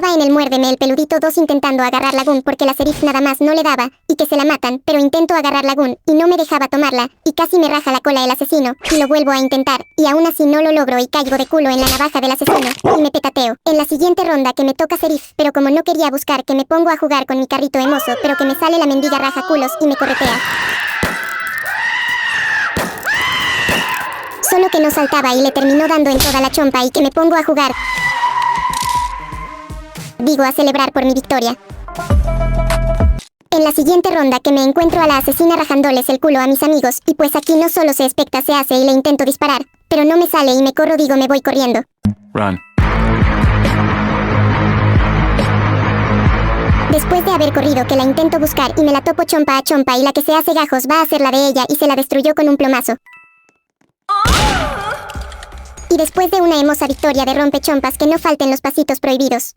Estaba en el Muérdeme el Peludito 2 intentando agarrar la gun porque la Serif nada más no le daba, y que se la matan, pero intento agarrar la gun, y no me dejaba tomarla, y casi me raja la cola el asesino, y lo vuelvo a intentar, y aún así no lo logro y caigo de culo en la navaja del asesino, y me petateo. En la siguiente ronda que me toca Serif, pero como no quería buscar que me pongo a jugar con mi carrito emoso, pero que me sale la mendiga raja culos y me corretea. Solo que no saltaba y le terminó dando en toda la chompa y que me pongo a jugar. Digo, a celebrar por mi victoria. En la siguiente ronda que me encuentro a la asesina rajándoles el culo a mis amigos, y pues aquí no solo se expecta, se hace y le intento disparar, pero no me sale y me corro, digo, me voy corriendo. Run. Después de haber corrido que la intento buscar y me la topo chompa a chompa y la que se hace gajos va a ser la de ella y se la destruyó con un plomazo. Y después de una hermosa victoria de rompechompas que no falten los pasitos prohibidos.